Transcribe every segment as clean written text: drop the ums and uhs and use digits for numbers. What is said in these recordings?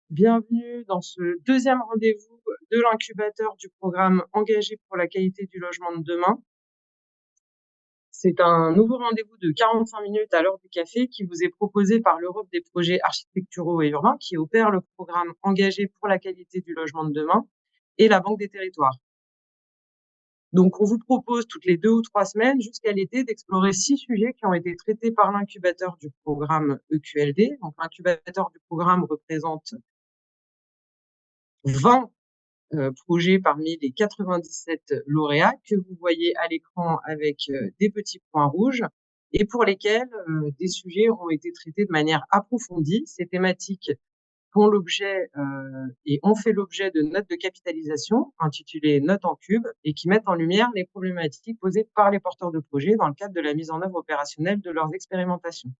Bienvenue dans ce deuxième rendez-vous de l'incubateur du programme Engagé pour la qualité du logement de demain. C'est un nouveau rendez-vous de 45 minutes à l'heure du café qui vous est proposé par l'Europe des projets architecturaux et urbains qui opère le programme Engagé pour la qualité du logement de demain et la Banque des territoires. Donc, on vous propose toutes les 2 ou 3 semaines jusqu'à l'été d'explorer 6 sujets qui ont été traités par l'incubateur du programme EQLD. Donc, l'incubateur du programme représente 20 projets parmi les 97 lauréats que vous voyez à l'écran avec des petits points rouges et pour lesquels des sujets ont été traités de manière approfondie. Ces thématiques font l'objet et ont fait l'objet de notes de capitalisation intitulées Notes en cube et qui mettent en lumière les problématiques posées par les porteurs de projets dans le cadre de la mise en œuvre opérationnelle de leurs expérimentations.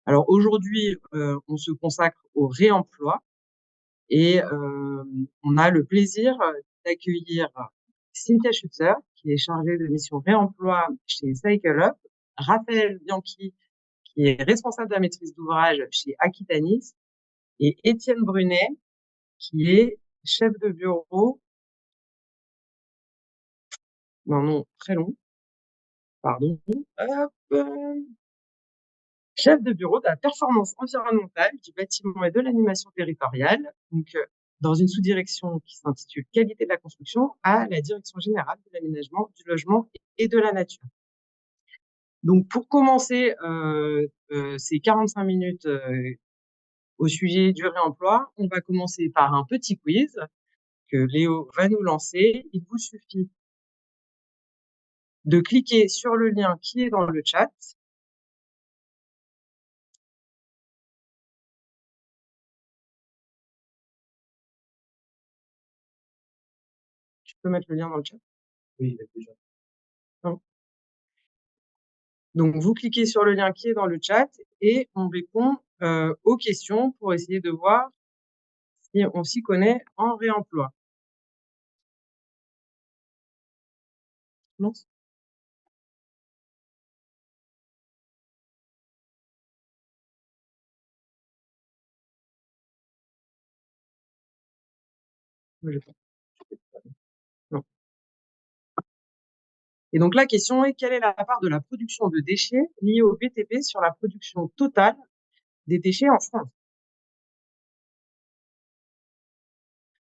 Alors aujourd'hui, on se consacre au réemploi et on a le plaisir d'accueillir Cynthia Schutzer, qui est chargée de mission réemploi chez Cycle Up, Raphaël Bianchi, qui est responsable de la maîtrise d'ouvrage chez Aquitanis, et Étienne Brunet, qui est chef de bureau, non, non, très long, pardon, hop, chef de bureau de la performance environnementale du bâtiment et de l'animation territoriale, donc dans une sous-direction qui s'intitule Qualité de la construction à la Direction générale de l'aménagement, du logement et de la nature. Donc pour commencer ces 45 minutes au sujet du réemploi, on va commencer par un petit quiz que Léo va nous lancer. Il vous suffit de cliquer sur le lien qui est dans le chat. Tu peux mettre le lien dans le chat? Oui, il est déjà. Non. Donc, vous cliquez sur le lien qui est dans le chat et on répond aux questions pour essayer de voir si on s'y connaît en réemploi. Non? Moi, j'ai pas. Non. Et donc, la question est: quelle est la part de la production de déchets liée au BTP sur la production totale des déchets en France?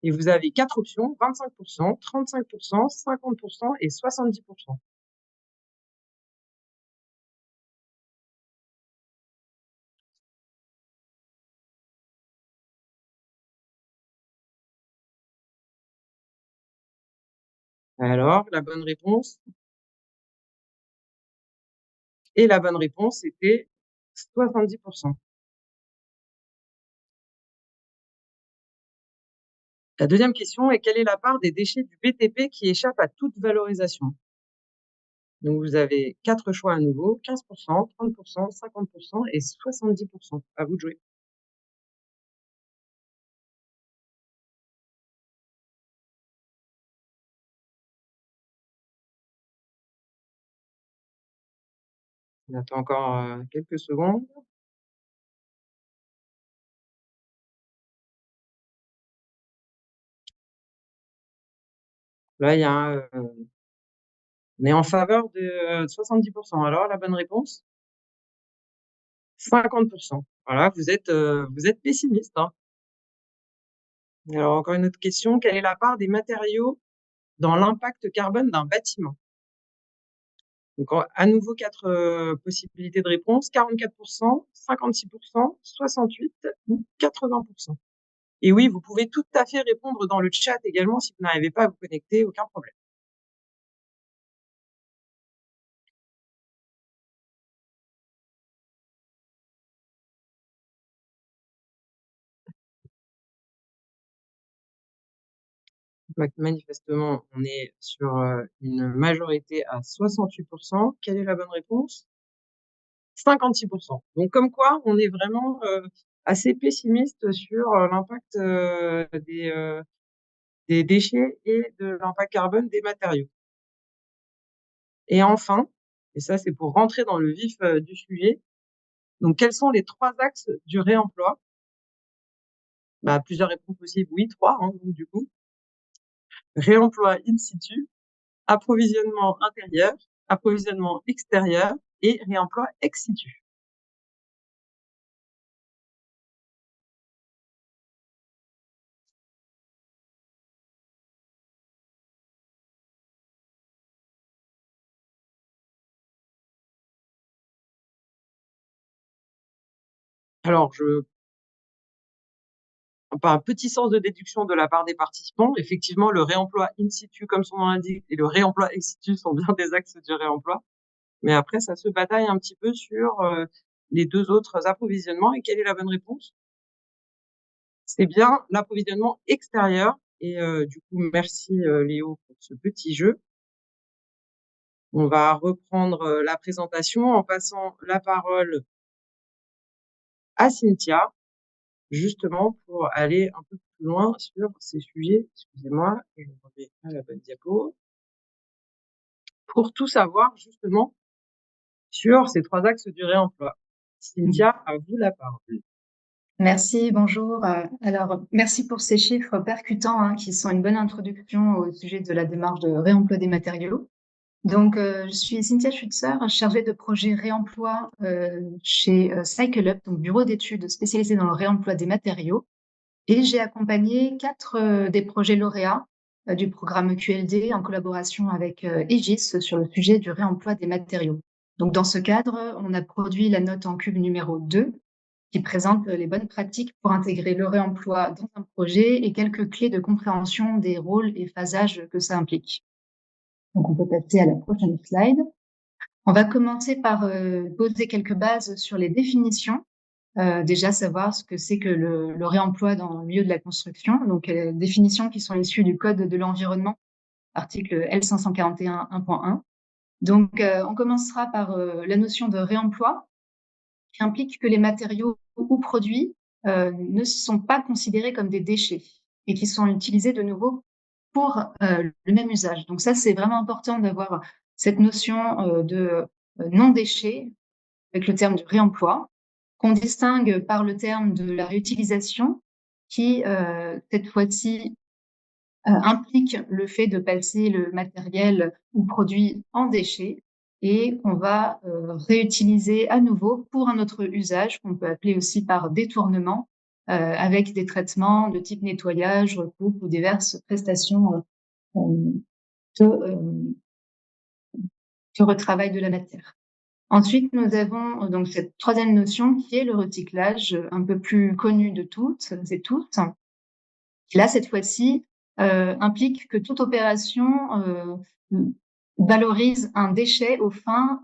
Et vous avez 4 options: 25%, 35%, 50% et 70%. Alors, la bonne réponse? Et la bonne réponse était 70%. La deuxième question est: quelle est la part des déchets du BTP qui échappe à toute valorisation? Donc, vous avez 4 choix à nouveau: 15%, 30%, 50% et 70%. À vous de jouer. On attend encore quelques secondes. Là, il y a on est en faveur de 70%. Alors, la bonne réponse? 50%. Voilà, vous êtes pessimiste, hein. Alors, encore une autre question: quelle est la part des matériaux dans l'impact carbone d'un bâtiment? Donc, à nouveau 4 possibilités de réponse: 44%, 56%, 68 ou 80%. Et oui, vous pouvez tout à fait répondre dans le chat également si vous n'arrivez pas à vous connecter, aucun problème. Manifestement, on est sur une majorité à 68%. Quelle est la bonne réponse? 56%. Donc comme quoi, on est vraiment assez pessimiste sur l'impact des déchets et de l'impact carbone des matériaux. Et enfin, et ça c'est pour rentrer dans le vif du sujet, donc quels sont les 3 axes du réemploi? Plusieurs réponses possibles, oui, 3, hein, donc du coup. Réemploi in situ, approvisionnement intérieur, approvisionnement extérieur et réemploi ex situ. Alors, par un petit sens de déduction de la part des participants, effectivement, le réemploi in situ, comme son nom l'indique, et le réemploi ex situ sont bien des axes du réemploi. Mais après, ça se bataille un petit peu sur les deux autres approvisionnements. Et quelle est la bonne réponse? C'est bien l'approvisionnement extérieur. Et du coup, merci Léo pour ce petit jeu. On va reprendre la présentation en passant la parole à Cynthia, justement pour aller un peu plus loin sur ces sujets. Excusez-moi, je remets à la bonne diapo. Pour tout savoir justement sur ces 3 axes du réemploi. Cynthia, à vous la parole. Merci, bonjour. Alors, merci pour ces chiffres percutants qui sont une bonne introduction au sujet de la démarche de réemploi des matériaux. Donc, je suis Cynthia Schutzer, chargée de projet réemploi chez CycleUp, donc bureau d'études spécialisé dans le réemploi des matériaux. Et j'ai accompagné 4 des projets lauréats du programme QLD en collaboration avec Aegis sur le sujet du réemploi des matériaux. Donc, dans ce cadre, on a produit la note en cube numéro 2 qui présente les bonnes pratiques pour intégrer le réemploi dans un projet et quelques clés de compréhension des rôles et phasages que ça implique. Donc, on peut passer à la prochaine slide. On va commencer par poser quelques bases sur les définitions. Déjà, savoir ce que c'est que le réemploi dans le milieu de la construction. Donc, définitions qui sont issues du Code de l'environnement, article L541 1.1. Donc, on commencera par la notion de réemploi, qui implique que les matériaux ou produits ne sont pas considérés comme des déchets et qui sont utilisés de nouveau pour le même usage. Donc ça, c'est vraiment important d'avoir cette notion de non-déchet avec le terme du réemploi, qu'on distingue par le terme de la réutilisation, qui, cette fois-ci, implique le fait de passer le matériel ou produit en déchets et qu'on va réutiliser à nouveau pour un autre usage qu'on peut appeler aussi par détournement avec des traitements de type nettoyage, recoupe ou diverses prestations de retravail de la matière. Ensuite, nous avons donc cette troisième notion qui est le recyclage, un peu plus connu de toutes et tous. Là, cette fois-ci, implique que toute opération valorise un déchet aux fins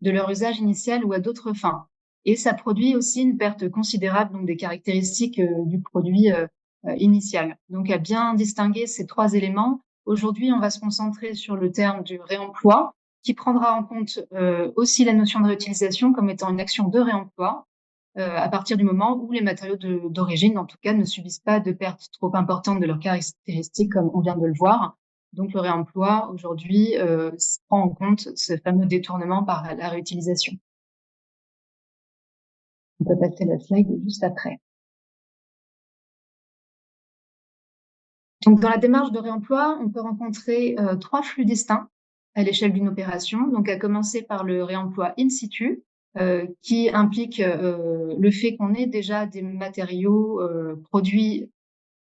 de leur usage initial ou à d'autres fins. Et ça produit aussi une perte considérable donc des caractéristiques du produit initial. Donc, à bien distinguer ces 3 éléments, aujourd'hui, on va se concentrer sur le terme du réemploi, qui prendra en compte aussi la notion de réutilisation comme étant une action de réemploi, à partir du moment où les matériaux d'origine, en tout cas, ne subissent pas de pertes trop importantes de leurs caractéristiques, comme on vient de le voir. Donc, le réemploi, aujourd'hui, prend en compte ce fameux détournement par la réutilisation. On peut passer la slide juste après. Donc, dans la démarche de réemploi, on peut rencontrer 3 flux distincts à l'échelle d'une opération. Donc, à commencer par le réemploi in situ, qui implique le fait qu'on ait déjà des matériaux produits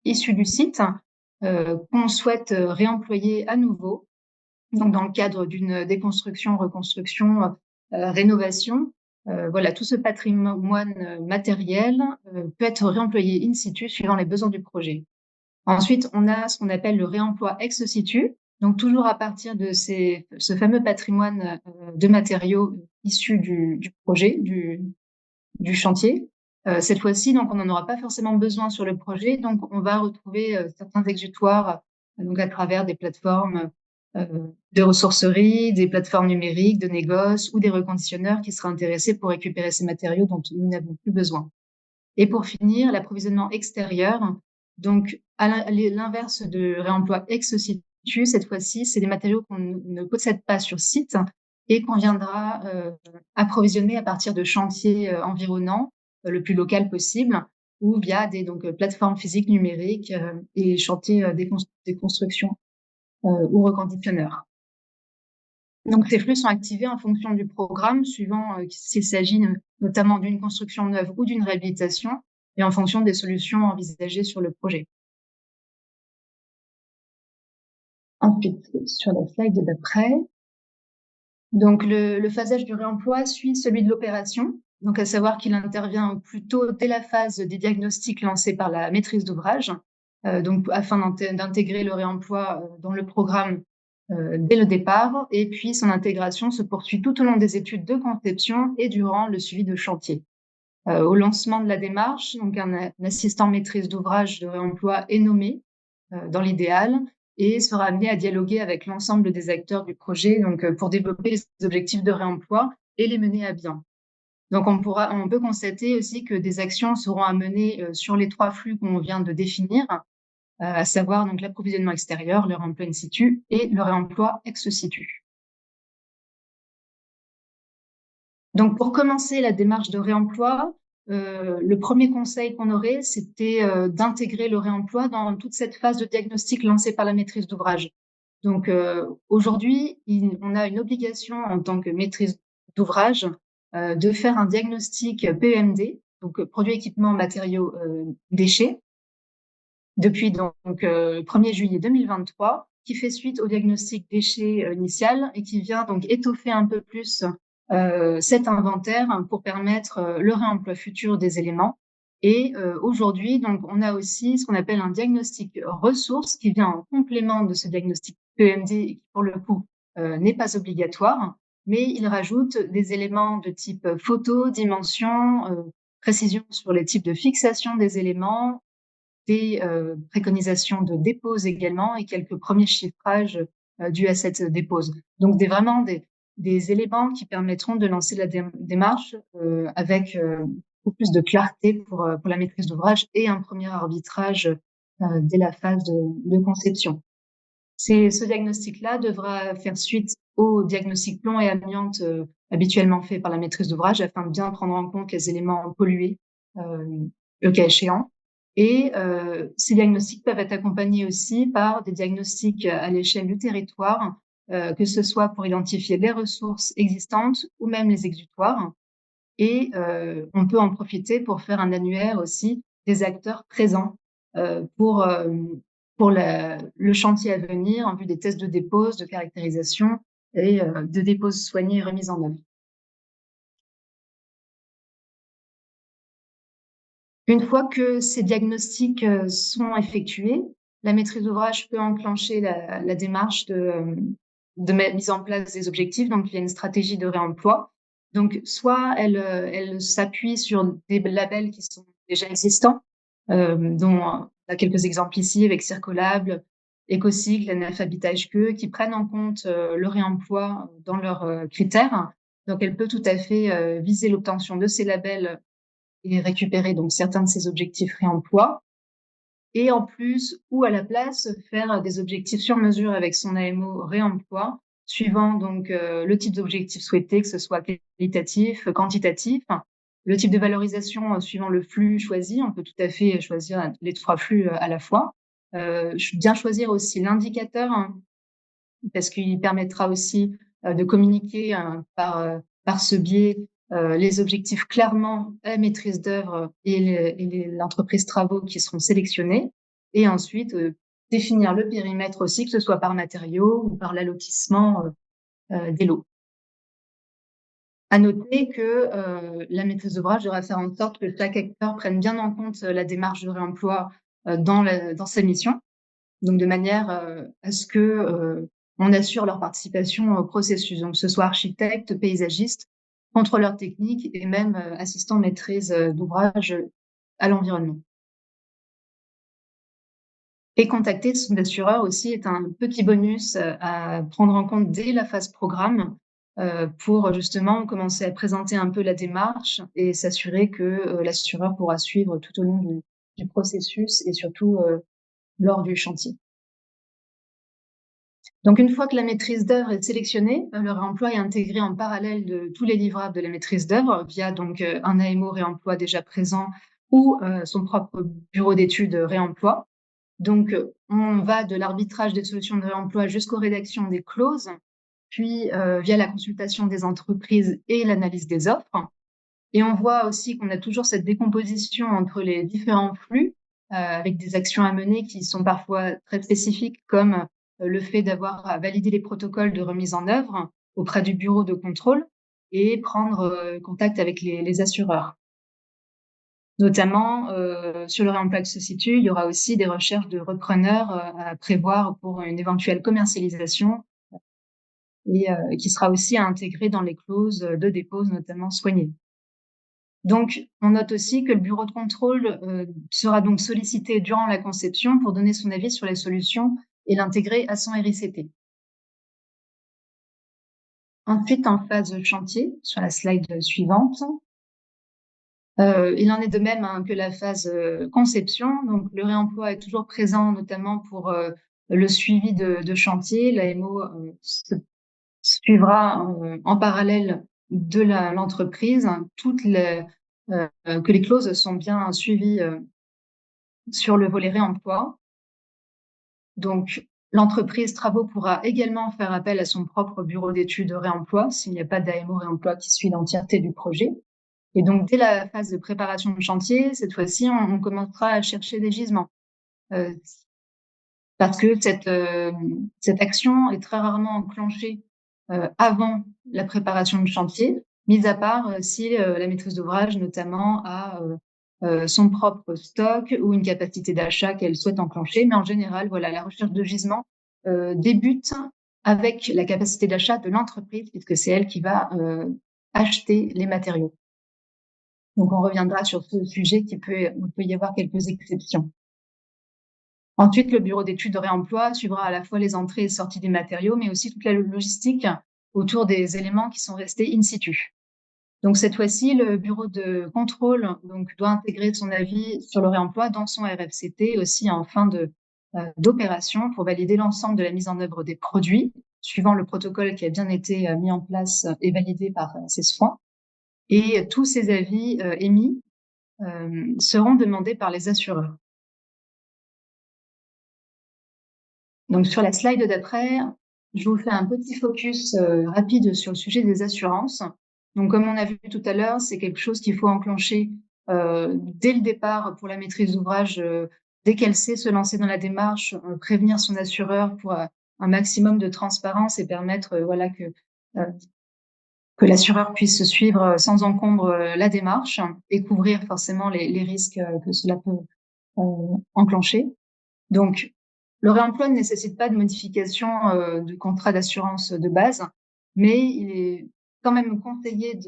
issus du site qu'on souhaite réemployer à nouveau. Donc, dans le cadre d'une déconstruction, reconstruction, rénovation, voilà, tout ce patrimoine matériel peut être réemployé in situ suivant les besoins du projet. Ensuite, on a ce qu'on appelle le réemploi ex situ, donc toujours à partir de ce fameux patrimoine de matériaux issus du projet, du chantier. Cette fois-ci, donc, on n'en aura pas forcément besoin sur le projet, donc on va retrouver certains exutoires donc à travers des plateformes de ressourcerie, des plateformes numériques, de négoce ou des reconditionneurs qui seraient intéressés pour récupérer ces matériaux dont nous n'avons plus besoin. Et pour finir, l'approvisionnement extérieur. Donc, à l'inverse de réemploi ex situ, cette fois-ci, c'est des matériaux qu'on ne possède pas sur site et qu'on viendra approvisionner à partir de chantiers environnants, le plus local possible. ou via des plateformes physiques numériques et chantiers des constructions ou reconditionneurs. Donc, ces flux sont activés en fonction du programme, suivant s'il s'agit notamment d'une construction neuve ou d'une réhabilitation, et en fonction des solutions envisagées sur le projet. Ensuite, sur la slide d'après, donc le phasage du réemploi suit celui de l'opération, donc à savoir qu'il intervient plutôt dès la phase des diagnostics lancés par la maîtrise d'ouvrage, donc afin d'intégrer le réemploi dans le programme dès le départ, et puis son intégration se poursuit tout au long des études de conception et durant le suivi de chantier. Au lancement de la démarche, donc un assistant maîtrise d'ouvrage de réemploi est nommé dans l'idéal et sera amené à dialoguer avec l'ensemble des acteurs du projet pour développer les objectifs de réemploi et les mener à bien. Donc on peut constater aussi que des actions seront à mener sur les 3 flux qu'on vient de définir, à savoir donc l'approvisionnement extérieur, le réemploi in situ et le réemploi ex situ. Donc, pour commencer la démarche de réemploi, le premier conseil qu'on aurait, c'était d'intégrer le réemploi dans toute cette phase de diagnostic lancée par la maîtrise d'ouvrage. Donc, aujourd'hui, on a une obligation en tant que maîtrise d'ouvrage de faire un diagnostic PEMD, donc produits, équipements, matériaux, déchets, depuis donc 1er juillet 2023, qui fait suite au diagnostic déchets initial et qui vient donc étoffer un peu plus cet inventaire pour permettre le réemploi futur des éléments. Et aujourd'hui, donc, on a aussi ce qu'on appelle un diagnostic ressources qui vient en complément de ce diagnostic PEMD et qui, pour le coup, n'est pas obligatoire, mais il rajoute des éléments de type photo, dimension, précision sur les types de fixation des éléments, des préconisations de dépose également et quelques premiers chiffrages dus à cette dépose. Donc, vraiment des éléments qui permettront de lancer la démarche avec beaucoup plus de clarté pour la maîtrise d'ouvrage et un premier arbitrage dès la phase de conception. Ce diagnostic-là devra faire suite au diagnostic plomb et amiante habituellement fait par la maîtrise d'ouvrage afin de bien prendre en compte les éléments pollués, le cas échéant. Et ces diagnostics peuvent être accompagnés aussi par des diagnostics à l'échelle du territoire, que ce soit pour identifier les ressources existantes ou même les exutoires. Et on peut en profiter pour faire un annuaire aussi des acteurs présents pour le chantier à venir en vue des tests de dépose, de caractérisation et de dépose soignée et remise en œuvre. Une fois que ces diagnostics sont effectués, la maîtrise d'ouvrage peut enclencher la démarche de mise en place des objectifs. Donc, il y a une stratégie de réemploi. Donc, soit elle s'appuie sur des labels qui sont déjà existants, dont on a quelques exemples ici avec Circolable, Ecocycle, NF Habitat HQE, qui prennent en compte le réemploi dans leurs critères. Donc, elle peut tout à fait viser l'obtention de ces labels et récupérer donc certains de ces objectifs réemploi. Et en plus, ou à la place, faire des objectifs sur mesure avec son AMO réemploi, suivant donc le type d'objectif souhaité, que ce soit qualitatif, quantitatif, le type de valorisation suivant le flux choisi. On peut tout à fait choisir les 3 flux à la fois. Bien choisir aussi l'indicateur, parce qu'il permettra aussi de communiquer par ce biais les objectifs clairement à la maîtrise d'œuvre et l'entreprise travaux qui seront sélectionnés. Et ensuite, définir le périmètre aussi, que ce soit par matériaux ou par l'allotissement des lots. À noter que la maîtrise d'ouvrage devra faire en sorte que chaque acteur prenne bien en compte la démarche de réemploi dans sa mission, donc de manière à ce que on assure leur participation au processus, donc que ce soit architecte, paysagiste, contrôleur technique et même assistant maîtrise d'ouvrage à l'environnement. Et contacter son assureur aussi est un petit bonus à prendre en compte dès la phase programme pour justement commencer à présenter un peu la démarche et s'assurer que l'assureur pourra suivre tout au long du processus et surtout lors du chantier. Donc, une fois que la maîtrise d'œuvre est sélectionnée, le réemploi est intégré en parallèle de tous les livrables de la maîtrise d'œuvre via donc un AMO réemploi déjà présent ou son propre bureau d'études réemploi. Donc, on va de l'arbitrage des solutions de réemploi jusqu'aux rédactions des clauses, puis via la consultation des entreprises et l'analyse des offres. Et on voit aussi qu'on a toujours cette décomposition entre les différents flux, avec des actions à mener qui sont parfois très spécifiques, comme le fait d'avoir à valider les protocoles de remise en œuvre auprès du bureau de contrôle et prendre contact avec les assureurs. Notamment, sur le réemploi qui se situe, il y aura aussi des recherches de repreneurs à prévoir pour une éventuelle commercialisation et qui sera aussi à intégrer dans les clauses de dépose, notamment soignées. Donc, on note aussi que le bureau de contrôle sera donc sollicité durant la conception pour donner son avis sur les solutions et l'intégrer à son RICT. Ensuite, en phase de chantier, sur la slide suivante, il en est de même que la phase conception. Donc, le réemploi est toujours présent, notamment pour le suivi de chantier. L'AMO suivra en parallèle de l'entreprise que les clauses sont bien suivies sur le volet réemploi. Donc, l'entreprise travaux pourra également faire appel à son propre bureau d'études réemploi s'il n'y a pas d'AMO réemploi qui suit l'entièreté du projet. Et donc, dès la phase de préparation de chantier, cette fois-ci, on commencera à chercher des gisements. Parce que cette action est très rarement enclenchée avant la préparation de chantier, mis à part si la maîtrise d'ouvrage, notamment, a son propre stock ou une capacité d'achat qu'elle souhaite enclencher. Mais en général, voilà, la recherche de gisements débute avec la capacité d'achat de l'entreprise, puisque c'est elle qui va acheter les matériaux. Donc, on reviendra sur ce sujet il peut y avoir quelques exceptions. Ensuite, le bureau d'études de réemploi suivra à la fois les entrées et sorties des matériaux, mais aussi toute la logistique autour des éléments qui sont restés in situ. Donc, cette fois-ci, le bureau de contrôle doit intégrer son avis sur le réemploi dans son RFCT aussi en fin d'opération pour valider l'ensemble de la mise en œuvre des produits, suivant le protocole qui a bien été mis en place et validé par ses soins. Et tous ces avis émis seront demandés par les assureurs. Donc, sur la slide d'après, je vous fais un petit focus rapide sur le sujet des assurances. Donc, comme on a vu tout à l'heure, c'est quelque chose qu'il faut enclencher dès le départ pour la maîtrise d'ouvrage, dès qu'elle sait se lancer dans la démarche, prévenir son assureur pour un maximum de transparence et permettre voilà, que l'assureur puisse suivre sans encombre la démarche et couvrir forcément les risques que cela peut enclencher. Donc, le réemploi ne nécessite pas de modification de contrat d'assurance de base, mais il est quand même conseillé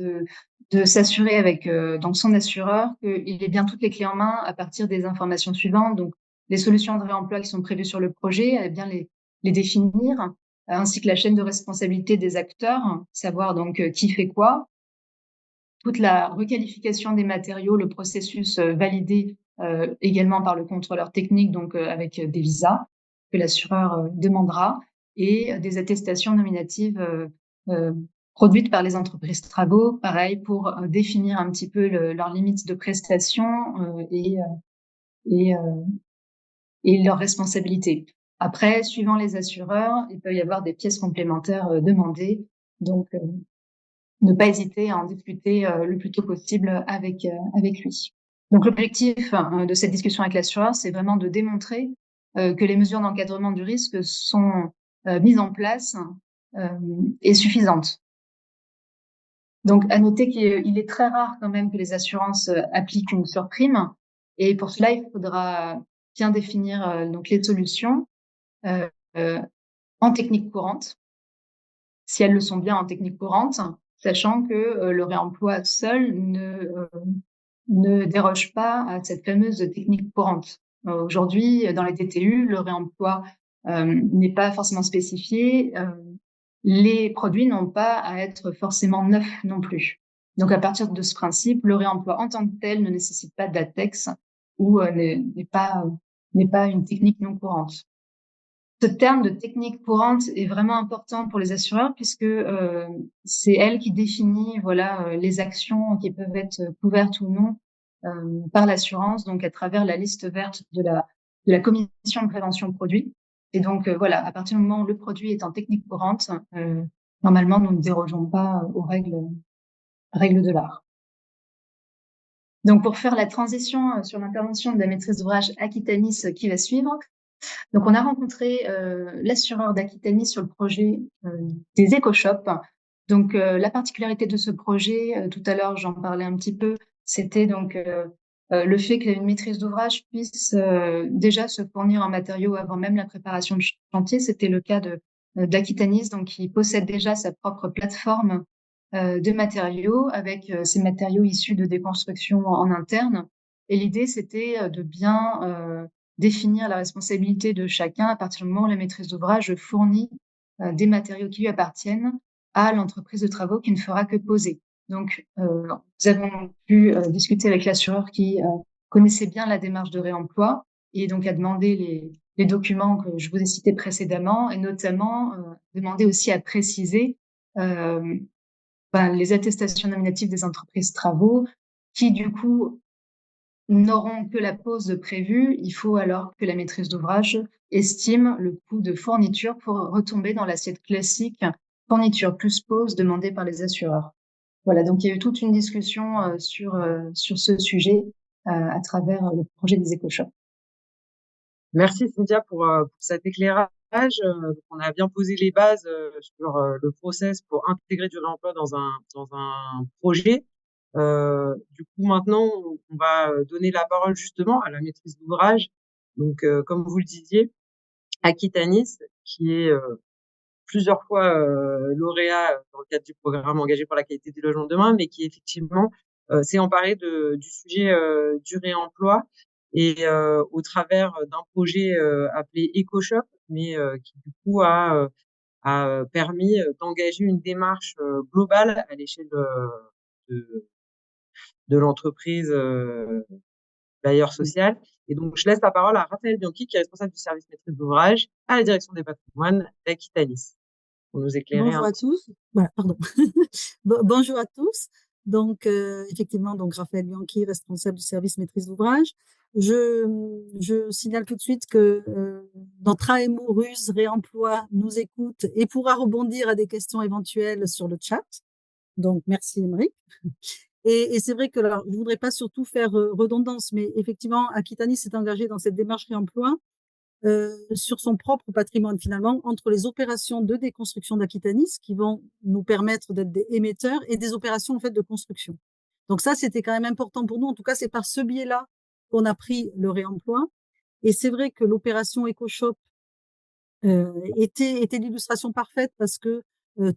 de s'assurer avec donc son assureur qu'il ait bien toutes les clés en main à partir des informations suivantes. Donc, les solutions de réemploi qui sont prévues sur le projet, à bien les définir, ainsi que la chaîne de responsabilité des acteurs, savoir donc qui fait quoi, toute la requalification des matériaux, le processus validé également par le contrôleur technique, donc avec des visas que l'assureur demandera, et des attestations nominatives produites par les entreprises travaux, pareil, pour définir un petit peu leurs limites de prestation et leurs responsabilités. Après, suivant les assureurs, il peut y avoir des pièces complémentaires demandées, donc ne pas hésiter à en discuter le plus tôt possible avec lui. Donc, l'objectif de cette discussion avec l'assureur, c'est vraiment de démontrer que les mesures d'encadrement du risque sont mises en place et suffisantes. Donc, à noter qu'il est très rare quand même que les assurances appliquent une surprime. Et pour cela, il faudra bien définir donc les solutions en technique courante, si elles le sont bien en technique courante, sachant que le réemploi seul ne déroge pas à cette fameuse technique courante. Aujourd'hui, dans les DTU, le réemploi n'est pas forcément spécifié. Les produits n'ont pas à être forcément neufs non plus. Donc, à partir de ce principe, le réemploi en tant que tel ne nécessite pas d'ATEX ou n'est pas une technique non courante. Ce terme de technique courante est vraiment important pour les assureurs puisque c'est elle qui définit voilà les actions qui peuvent être couvertes ou non par l'assurance, donc à travers la liste verte de la Commission de prévention produits. Et donc, voilà, à partir du moment où le produit est en technique courante, normalement, nous ne dérogeons pas aux règles de l'art. Donc, pour faire la transition sur l'intervention de la maîtrise d'ouvrage Aquitanis qui va suivre, donc on a rencontré l'assureur d'Aquitanis sur le projet des éco-shops. Donc, la particularité de ce projet, tout à l'heure, j'en parlais un petit peu, c'était donc le fait qu'une maîtrise d'ouvrage puisse déjà se fournir en matériaux avant même la préparation du chantier. C'était le cas d'Aquitanis, donc qui possède déjà sa propre plateforme de matériaux avec ces matériaux issus de déconstruction en interne. Et l'idée, c'était de bien définir la responsabilité de chacun à partir du moment où la maîtrise d'ouvrage fournit des matériaux qui lui appartiennent à l'entreprise de travaux qui ne fera que poser. Donc, nous avons pu discuter avec l'assureur qui connaissait bien la démarche de réemploi et donc a demandé les documents que je vous ai cités précédemment et notamment demandé aussi à préciser les attestations nominatives des entreprises travaux qui, du coup, n'auront que la pose prévue. Il faut alors que la maîtrise d'ouvrage estime le coût de fourniture pour retomber dans l'assiette classique fourniture plus pose demandée par les assureurs. Voilà, donc il y a eu toute une discussion sur ce sujet à travers le projet des éco-shops. Merci Cynthia pour cet éclairage. On a bien posé les bases sur le process pour intégrer du réemploi dans un projet. Du coup, maintenant, on va donner la parole justement à la maîtrise d'ouvrage. Donc, comme vous le disiez, Aquitanis, qui est plusieurs fois lauréat dans le cadre du programme engagé pour la qualité du logement de demain, mais qui effectivement s'est emparé du sujet du réemploi et au travers d'un projet appelé EcoShop, mais qui du coup a permis d'engager une démarche globale à l'échelle de, de l'entreprise bailleur social. Et donc, je laisse la parole à Raphaël Bianchi, qui est responsable du service maîtrise d'ouvrage à la direction des patrimoines d'Aquitanis, pour nous éclairer Bonjour un à petit peu. tous. Voilà, pardon. Bonjour à tous. Donc, effectivement, donc Raphaël Bianchi, responsable du service maîtrise d'ouvrage. Je signale tout de suite que notre AMO Ruse Réemploi nous écoute et pourra rebondir à des questions éventuelles sur le chat. Donc, merci Émeric. Et c'est vrai que alors, je voudrais pas surtout faire redondance, mais effectivement, Aquitanis s'est engagé dans cette démarche réemploi sur son propre patrimoine finalement, entre les opérations de déconstruction d'Aquitanis qui vont nous permettre d'être des émetteurs et des opérations en fait de construction. Donc ça, c'était quand même important pour nous. En tout cas, c'est par ce biais-là qu'on a pris le réemploi. Et c'est vrai que l'opération EcoShop était l'illustration parfaite parce que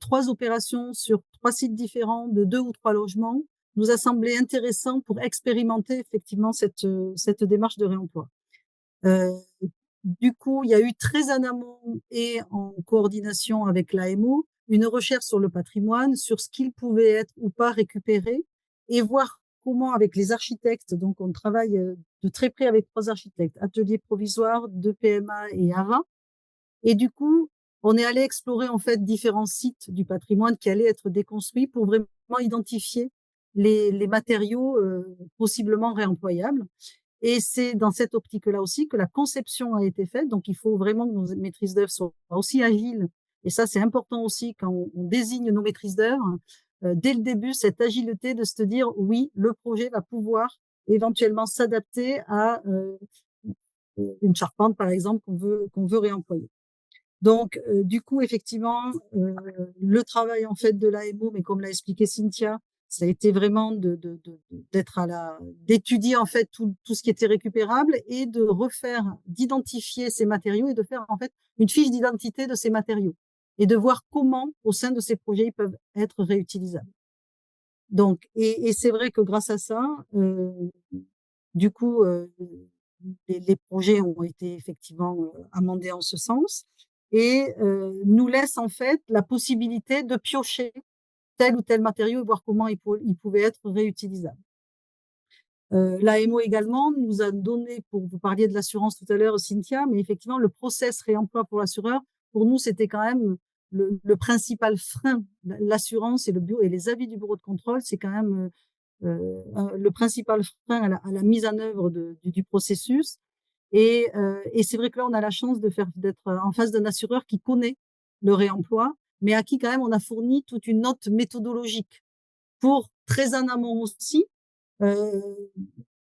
3 opérations sur 3 sites différents de 2 ou 3 logements nous a semblé intéressant pour expérimenter effectivement cette démarche de réemploi. Du coup, il y a eu très en amont et en coordination avec l'AMO une recherche sur le patrimoine, sur ce qu'il pouvait être ou pas récupéré et voir comment avec les architectes, donc on travaille de très près avec 3 architectes, Atelier Provisoire, 2 PMA et AVA. Et du coup, on est allé explorer en fait différents sites du patrimoine qui allaient être déconstruits pour vraiment identifier les matériaux possiblement réemployables. Et c'est dans cette optique-là aussi que la conception a été faite. Donc, il faut vraiment que nos maîtrises d'œuvre soient aussi agiles. Et ça, c'est important aussi quand on désigne nos maîtrises d'œuvre. Dès le début, cette agilité de se dire, oui, le projet va pouvoir éventuellement s'adapter à une charpente, par exemple, qu'on veut réemployer. Donc, du coup, effectivement, le travail en fait de l'AMO, mais comme l'a expliqué Cynthia, ça a été vraiment d'étudier en fait tout ce qui était récupérable et de refaire, d'identifier ces matériaux et de faire en fait une fiche d'identité de ces matériaux et de voir comment, au sein de ces projets, ils peuvent être réutilisables. Donc, et c'est vrai que grâce à ça, du coup, les projets ont été effectivement amendés en ce sens et nous laisse en fait la possibilité de piocher tel ou tel matériau et voir comment il pouvait être réutilisable. L'AMO également nous a donné, pour vous parliez de l'assurance tout à l'heure, Cynthia, mais effectivement, le process réemploi pour l'assureur, pour nous, c'était quand même le principal frein. L'assurance et les avis du bureau de contrôle, c'est quand même le principal frein à la mise en œuvre du processus. Et c'est vrai que là, on a la chance d'être en face d'un assureur qui connaît le réemploi, mais à qui quand même on a fourni toute une note méthodologique pour très en amont aussi euh,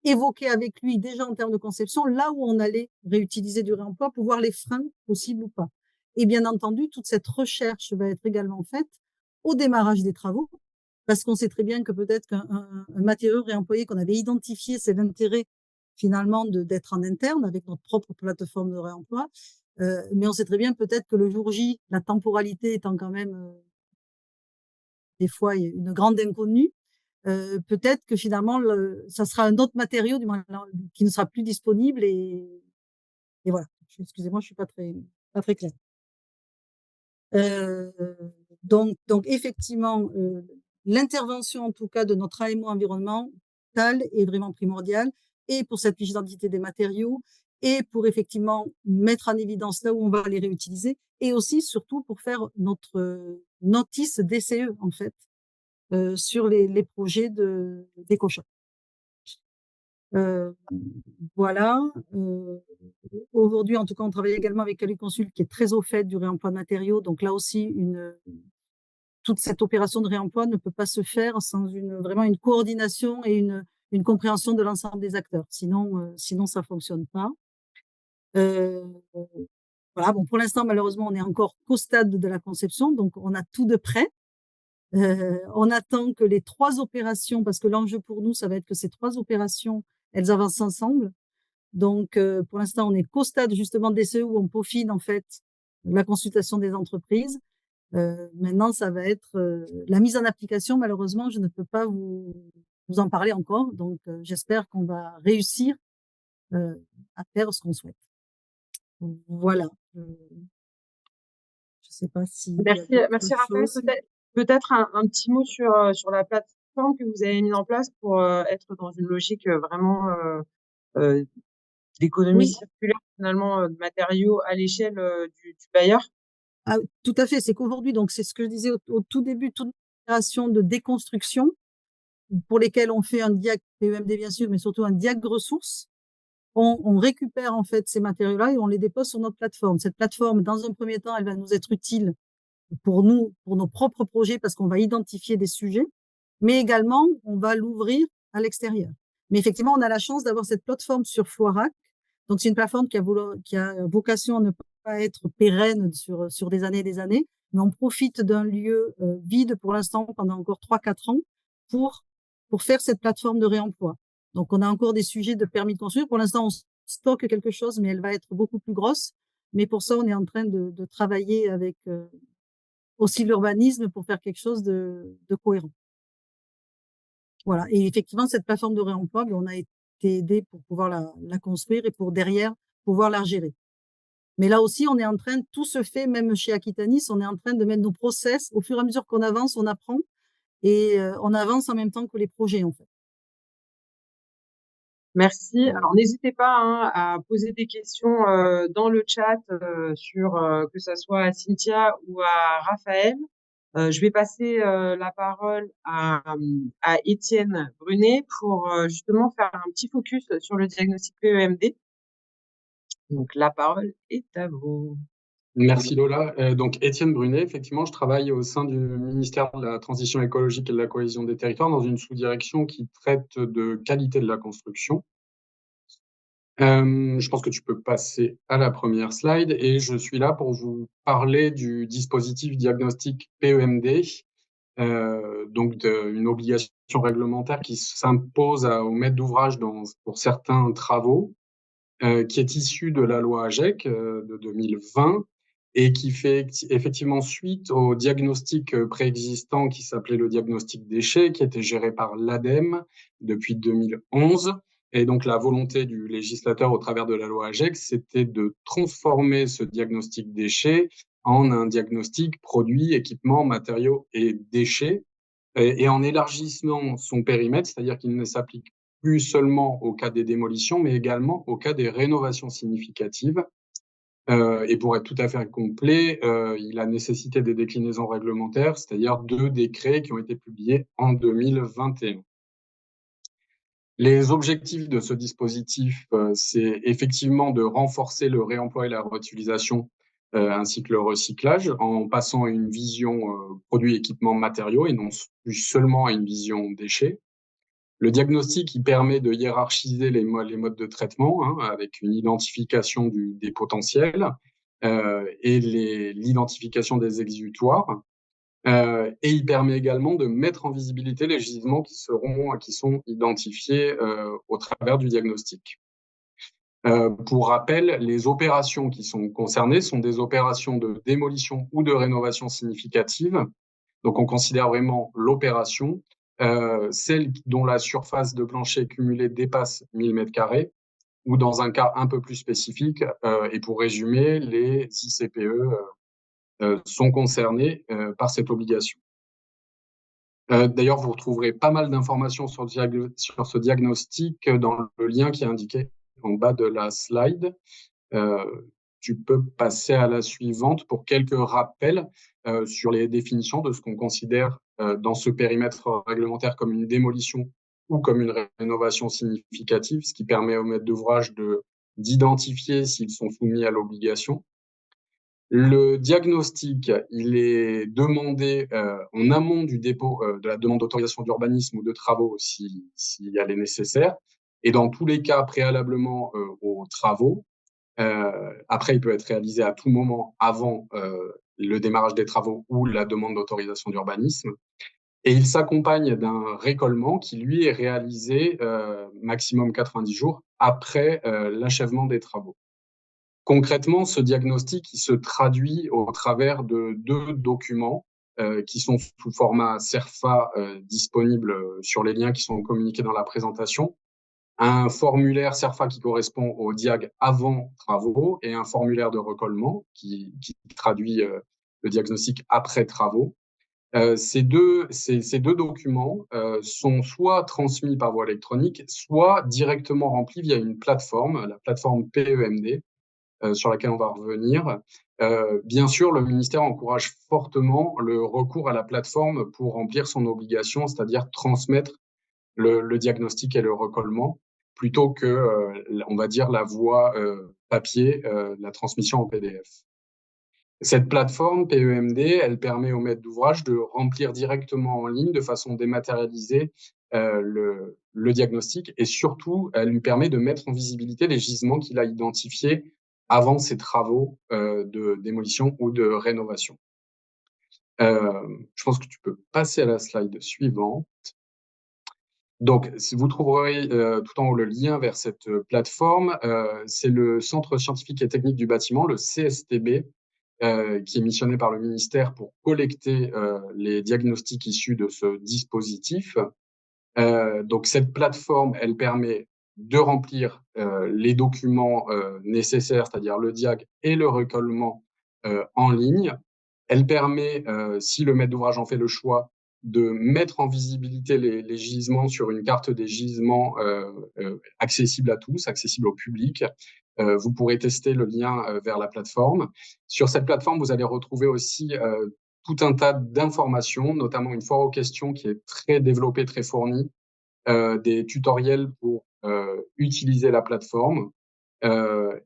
évoquer avec lui déjà en termes de conception là où on allait réutiliser du réemploi pour voir les freins possibles ou pas. Et bien entendu, toute cette recherche va être également faite au démarrage des travaux, parce qu'on sait très bien que peut-être qu'un matériau réemployé qu'on avait identifié, c'est l'intérêt finalement d'être en interne avec notre propre plateforme de réemploi. Mais on sait très bien peut-être que le jour J, la temporalité étant quand même des fois une grande inconnue, peut-être que finalement ça sera un autre matériau du moins, qui ne sera plus disponible et voilà. Excusez-moi, je suis pas très claire. Euh, donc effectivement, l'intervention en tout cas de notre AMO environnemental est vraiment primordiale et pour cette fiche d'identité des matériaux et pour effectivement mettre en évidence là où on va les réutiliser et aussi surtout pour faire notre notice DCE en fait sur les projets d'éco-champs. Euh, voilà. Aujourd'hui, en tout cas, on travaille également avec Caluconsult qui est très au fait du réemploi de matériaux. Donc là aussi, toute cette opération de réemploi ne peut pas se faire sans vraiment une coordination et une compréhension de l'ensemble des acteurs. Sinon, ça fonctionne pas. Voilà. Bon, pour l'instant, malheureusement, on est encore qu'au stade de la conception, donc on a tout de prêt. On attend que les 3 opérations, parce que l'enjeu pour nous, ça va être que ces 3 opérations, elles avancent ensemble. Donc, pour l'instant, on est qu'au stade justement des CE où on peaufine en fait la consultation des entreprises. Maintenant, ça va être la mise en application. Malheureusement, je ne peux pas vous en parler encore. Donc, j'espère qu'on va réussir à faire ce qu'on souhaite. Voilà. Je sais pas s'il y a Merci d'autres Raphaël. choses. Peut-être un petit mot sur la plateforme que vous avez mise en place pour être dans une logique vraiment euh, d'économie Oui, circulaire finalement de matériaux à l'échelle du bailleur. ah, tout à fait. C'est qu'aujourd'hui, donc c'est ce que je disais au tout début, toute opération de déconstruction pour lesquelles on fait un diag PEMD bien sûr, mais surtout un diag ressources. On récupère en fait ces matériaux-là et on les dépose sur notre plateforme. Cette plateforme, dans un premier temps, elle va nous être utile pour nous, pour nos propres projets, parce qu'on va identifier des sujets, mais également, on va l'ouvrir à l'extérieur. Mais effectivement, on a la chance d'avoir cette plateforme sur Floirac. Donc, c'est une plateforme qui a vocation à ne pas être pérenne sur des années et des années, mais on profite d'un lieu vide pour l'instant pendant encore 3-4 ans pour, pour faire cette plateforme de réemploi. Donc, on a encore des sujets de permis de construire. Pour l'instant, on stocke quelque chose, mais elle va être beaucoup plus grosse. Mais pour ça, on est en train de travailler avec aussi l'urbanisme pour faire quelque chose de cohérent. Voilà. Et effectivement, cette plateforme de réemploi, on a été aidé pour pouvoir la construire et pour derrière pouvoir la gérer. Mais là aussi, on est en train, tout se fait, même chez Aquitanis, on est en train de mettre nos process. Au fur et à mesure qu'on avance, on apprend et on avance en même temps que les projets, en fait. Merci. Alors, n'hésitez pas hein, à poser des questions dans le chat sur que ça soit à Cynthia ou à Raphaël. Je vais passer la parole à Étienne Brunet pour justement faire un petit focus sur le diagnostic PEMD. Donc, la parole est à vous. Merci Lola. Donc Étienne Brunet, effectivement, je travaille au sein du ministère de la Transition écologique et de la cohésion des territoires dans une sous-direction qui traite de qualité de la construction. Je pense que tu peux passer à la première slide et je suis là pour vous parler du dispositif diagnostic PEMD, donc une obligation réglementaire qui s'impose au maître d'ouvrage pour certains travaux, qui est issue de la loi AGEC de 2020 et qui fait effectivement suite au diagnostic préexistant qui s'appelait le diagnostic déchets, qui était géré par l'ADEME depuis 2011. Et donc la volonté du législateur au travers de la loi AGEC, c'était de transformer ce diagnostic déchets en un diagnostic produits, équipements, matériaux et déchets, et en élargissant son périmètre, c'est-à-dire qu'il ne s'applique plus seulement au cas des démolitions, mais également au cas des rénovations significatives. Et pour être tout à fait complet, il a nécessité des déclinaisons réglementaires, c'est-à-dire 2 décrets qui ont été publiés en 2021. Les objectifs de ce dispositif, c'est effectivement de renforcer le réemploi et la réutilisation, ainsi que le recyclage, en passant à une vision produits, équipements, matériaux, et non plus seulement à une vision déchets. Le diagnostic, il permet de hiérarchiser les modes de traitement, hein, avec une identification des potentiels et l'identification des exutoires. Et il permet également de mettre en visibilité les gisements qui sont identifiés au travers du diagnostic. Pour rappel, les opérations qui sont concernées sont des opérations de démolition ou de rénovation significative. Donc, on considère vraiment l'opération, celle dont la surface de plancher cumulée dépasse 1000 m², ou dans un cas un peu plus spécifique, et pour résumer, les ICPE sont concernés par cette obligation. D'ailleurs, vous retrouverez pas mal d'informations sur ce diagnostic dans le lien qui est indiqué en bas de la slide. Tu peux passer à la suivante pour quelques rappels sur les définitions de ce qu'on considère dans ce périmètre réglementaire comme une démolition ou comme une rénovation significative, ce qui permet aux maîtres d'ouvrage d'identifier s'ils sont soumis à l'obligation. Le diagnostic, il est demandé en amont du dépôt de la demande d'autorisation d'urbanisme ou de travaux si elle est nécessaire, et dans tous les cas préalablement aux travaux. Après, il peut être réalisé à tout moment avant le démarrage des travaux ou la demande d'autorisation d'urbanisme. Et il s'accompagne d'un récolement qui, lui, est réalisé maximum 90 jours après l'achèvement des travaux. Concrètement, ce diagnostic, il se traduit au travers de 2 documents qui sont sous format CERFA disponibles sur les liens qui sont communiqués dans la présentation. Un formulaire CERFA qui correspond au diag avant travaux et un formulaire de recollement qui traduit le diagnostic après travaux. Ces deux documents sont soit transmis par voie électronique, soit directement remplis via une plateforme, la plateforme PEMD, sur laquelle on va revenir. Bien sûr, le ministère encourage fortement le recours à la plateforme pour remplir son obligation, c'est-à-dire transmettre le diagnostic et le recollement, plutôt que, on va dire, la voie papier, la transmission en PDF. Cette plateforme PEMD, elle permet au maître d'ouvrage de remplir directement en ligne, de façon dématérialisée, le diagnostic, et surtout, elle lui permet de mettre en visibilité les gisements qu'il a identifiés avant ses travaux de démolition ou de rénovation. Je pense que tu peux passer à la slide suivante. Donc, vous trouverez tout en haut le lien vers cette plateforme. C'est le Centre scientifique et technique du bâtiment, le CSTB, qui est missionné par le ministère pour collecter les diagnostics issus de ce dispositif. Donc, cette plateforme, elle permet de remplir les documents nécessaires, c'est-à-dire le diag et le recollement en ligne. Elle permet, si le maître d'ouvrage en fait le choix, de mettre en visibilité les gisements sur une carte des gisements accessible à tous, accessible au public. Vous pourrez tester le lien vers la plateforme. Sur cette plateforme, vous allez retrouver aussi tout un tas d'informations, notamment une foire aux questions qui est très développée, très fournie, des tutoriels pour utiliser la plateforme.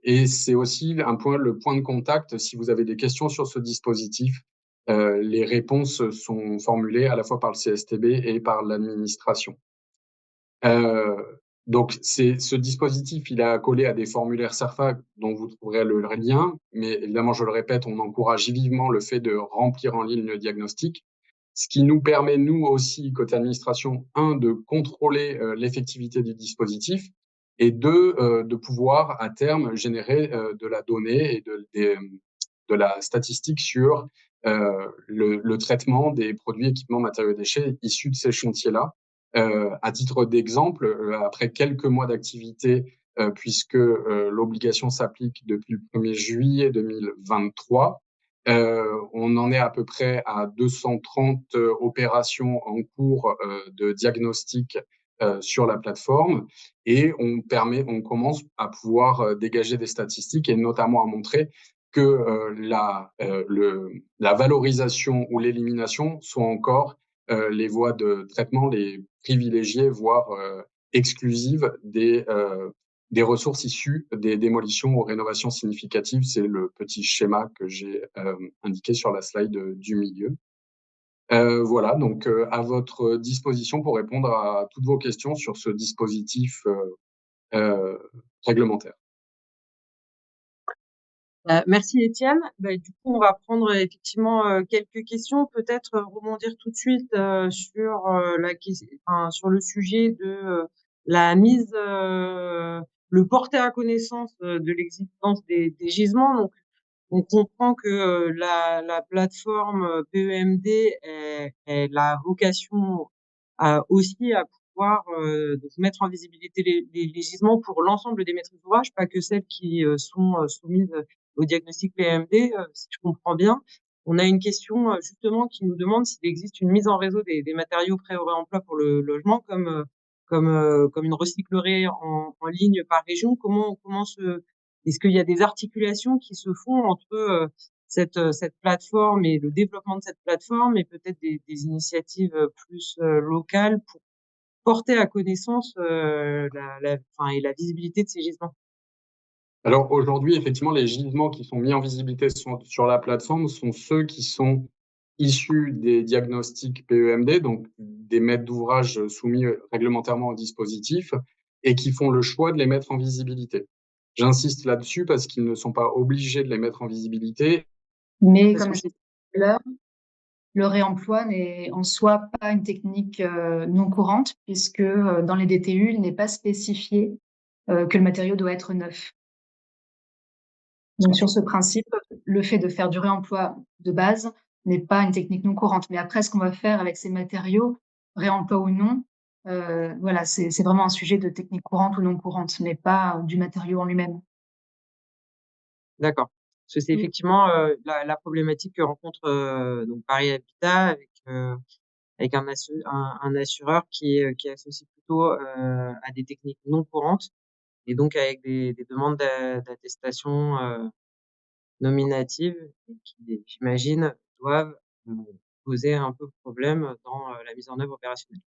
Et c'est aussi le point de contact si vous avez des questions sur ce dispositif. Les réponses sont formulées à la fois par le CSTB et par l'administration. Donc, ce dispositif, il est accolé à des formulaires CERFA dont vous trouverez le lien, mais évidemment, je le répète, on encourage vivement le fait de remplir en ligne le diagnostic, ce qui nous permet, nous aussi, côté administration, de contrôler l'effectivité du dispositif, et de pouvoir, à terme, générer de la donnée et de la statistique sur le traitement des produits, équipements, matériaux, déchets issus de ces chantiers-là. À titre d'exemple, après quelques mois d'activité, puisque l'obligation s'applique depuis le 1er juillet 2023, on en est à peu près à 230 opérations en cours de diagnostic sur la plateforme, et on commence à pouvoir dégager des statistiques et notamment à montrer que la valorisation ou l'élimination sont encore les voies de traitement les privilégiées, voire exclusive des ressources issues des démolitions ou rénovations significatives. C'est le petit schéma que j'ai indiqué sur la slide du milieu. Voilà, donc à votre disposition pour répondre à toutes vos questions sur ce dispositif réglementaire. Merci Étienne. Du coup, on va prendre effectivement quelques questions. Peut-être rebondir tout de suite sur sur le sujet de la mise, le porter à connaissance de l'existence des gisements. Donc, on comprend que la plateforme PEMD, elle a vocation aussi à pouvoir donc mettre en visibilité les gisements pour l'ensemble des maîtrises d'ouvrage, pas que celles qui sont soumises au diagnostic PEMD, si je comprends bien. On a une question justement qui nous demande s'il existe une mise en réseau des matériaux prêts au réemploi pour le logement, comme une recyclerie en ligne par région. Est-ce qu'il y a des articulations qui se font entre cette plateforme et le développement de cette plateforme et peut-être des initiatives plus locales pour porter à connaissance et la visibilité de ces gisements? Alors aujourd'hui, effectivement, les gisements qui sont mis en visibilité sur la plateforme sont ceux qui sont issus des diagnostics PEMD, donc des maîtres d'ouvrage soumis réglementairement au dispositif, et qui font le choix de les mettre en visibilité. J'insiste là-dessus parce qu'ils ne sont pas obligés de les mettre en visibilité. Mais comme je disais tout à l'heure, le réemploi n'est en soi pas une technique non courante, puisque dans les DTU, il n'est pas spécifié que le matériau doit être neuf. Donc sur ce principe, le fait de faire du réemploi de base n'est pas une technique non courante. Mais après, ce qu'on va faire avec ces matériaux, réemploi ou non, voilà, c'est vraiment un sujet de technique courante ou non courante, mais pas du matériau en lui-même. D'accord. Parce que c'est effectivement la problématique que rencontre donc Paris Habitat avec un assureur qui associe plutôt à des techniques non courantes et donc avec des demandes d'attestation nominatives et qui, j'imagine, doivent poser un peu problème dans la mise en œuvre opérationnelle.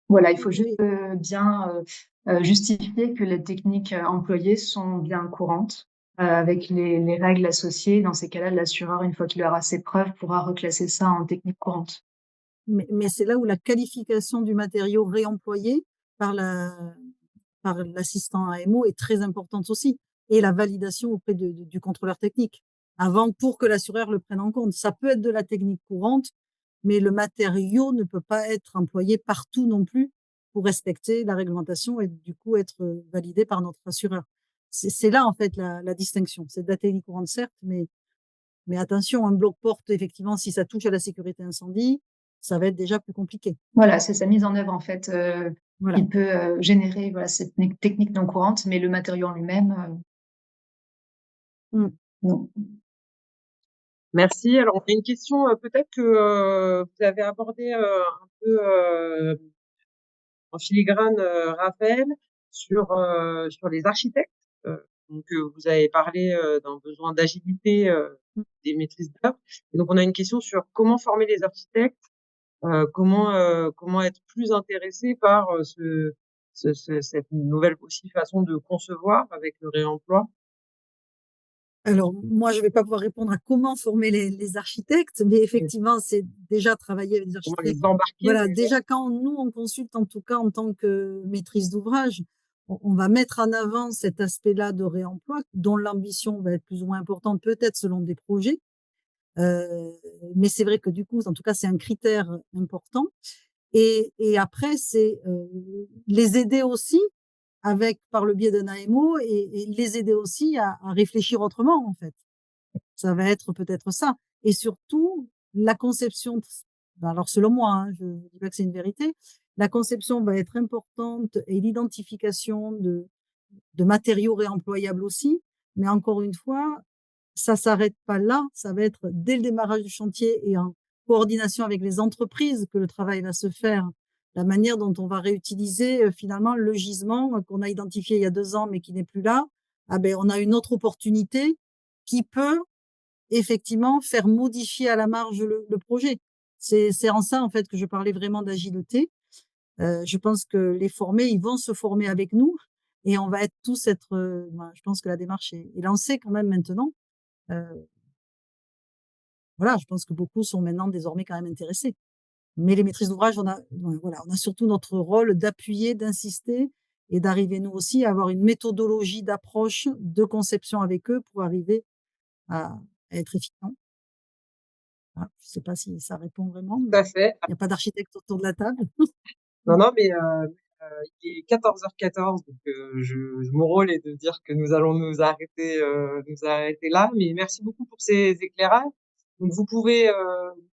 Voilà, il faut juste bien justifier que les techniques employées sont bien courantes, avec les règles associées. Dans ces cas-là, l'assureur, une fois qu'il aura ses preuves, pourra reclasser ça en technique courante. Mais c'est là où la qualification du matériau réemployé par l'assistant AMO est très importante aussi, et la validation auprès du contrôleur technique, pour que l'assureur le prenne en compte. Ça peut être de la technique courante, mais le matériau ne peut pas être employé partout non plus pour respecter la réglementation et du coup être validé par notre assureur. C'est là en fait la distinction. C'est de la technique courante certes, mais attention, un bloc-porte, effectivement, si ça touche à la sécurité incendie, ça va être déjà plus compliqué. Voilà, c'est sa mise en œuvre en fait Voilà. qui peut générer cette technique non courante, mais le matériau en lui-même, non. Merci. Alors, on a une question peut-être que vous avez abordé un peu en filigrane, Raphaël, sur les architectes. Donc, vous avez parlé d'un besoin d'agilité des maîtrises d'œuvre. Et donc, on a une question sur comment former les architectes, comment être plus intéressé par cette nouvelle aussi façon de concevoir avec le réemploi. Alors, moi, je ne vais pas pouvoir répondre à comment former les architectes, mais effectivement, c'est déjà travailler avec des Comment architectes. les embarquer Voilà, déjà quand nous, on consulte, en tout cas en tant que maîtrise d'ouvrage, on va mettre en avant cet aspect-là de réemploi, dont l'ambition va être plus ou moins importante, peut-être selon des projets. Mais c'est vrai que du coup, en tout cas, c'est un critère important. Et après, c'est les aider aussi par le biais d'un AMO et les aider aussi à réfléchir autrement, en fait. Ça va être peut-être ça. Et surtout, la conception, alors selon moi, hein, je ne dis pas que c'est une vérité, la conception va être importante et l'identification de matériaux réemployables aussi. Mais encore une fois, ça s'arrête pas là. Ça va être dès le démarrage du chantier et en coordination avec les entreprises que le travail va se faire. La manière dont on va réutiliser finalement le gisement qu'on a identifié il y a 2 ans mais qui n'est plus là. Ah ben, on a une autre opportunité qui peut effectivement faire modifier à la marge le projet. C'est en ça en fait que je parlais vraiment d'agilité. Je pense que les formés, ils vont se former avec nous et on va être tous être, je pense que la démarche est lancée quand même maintenant. Heu, voilà, je pense que beaucoup sont maintenant désormais quand même intéressés. Mais les maîtrises d'ouvrage, voilà, on a surtout notre rôle d'appuyer, d'insister et d'arriver nous aussi à avoir une méthodologie d'approche, de conception avec eux pour arriver à être efficient. Voilà, je sais pas si ça répond vraiment, Tout mais à fait. il y a pas d'architecte autour de la table. Non, non, mais il est 14h14, donc mon rôle est de dire que nous allons nous arrêter là. Mais merci beaucoup pour ces éclairages. Donc vous pourrez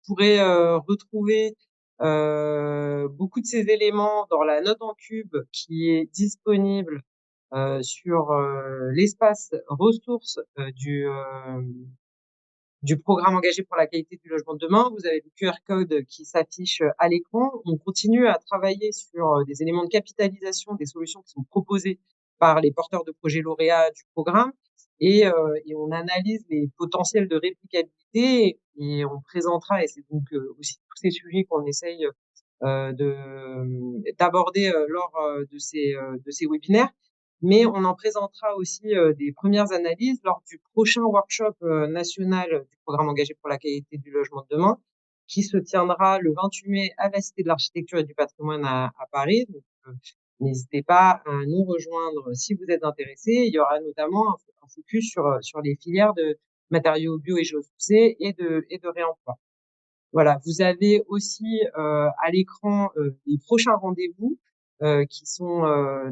retrouver beaucoup de ces éléments dans la note en cube qui est disponible sur l'espace ressources du programme engagé pour la qualité du logement de demain. Vous avez le QR code qui s'affiche à l'écran. On continue à travailler sur des éléments de capitalisation des solutions qui sont proposées par les porteurs de projets lauréats du programme et on analyse les potentiels de réplicabilité et on présentera, et c'est donc aussi tous ces sujets qu'on essaye d'aborder lors de ces webinaires. Mais on en présentera aussi des premières analyses lors du prochain workshop national du programme engagé pour la qualité du logement de demain, qui se tiendra le 28 mai à la Cité de l'Architecture et du Patrimoine à Paris. Donc, n'hésitez pas à nous rejoindre si vous êtes intéressés. Il y aura notamment un focus sur les filières de matériaux bio et géosourcés et de réemploi. Voilà, vous avez aussi à l'écran les prochains rendez-vous qui sont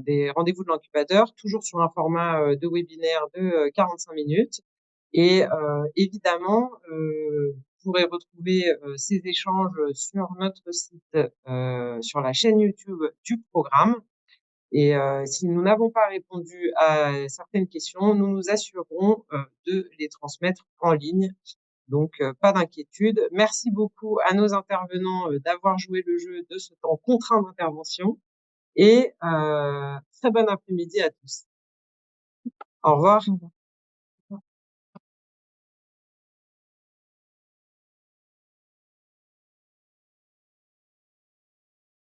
des rendez-vous de l'incubateur, toujours sur un format de webinaire de 45 minutes. Et évidemment, vous pourrez retrouver ces échanges sur notre site, sur la chaîne YouTube du programme. Et si nous n'avons pas répondu à certaines questions, nous nous assurerons de les transmettre en ligne. Donc, pas d'inquiétude. Merci beaucoup à nos intervenants d'avoir joué le jeu de ce temps contraint d'intervention et très bon après-midi à tous. Au revoir. Au revoir.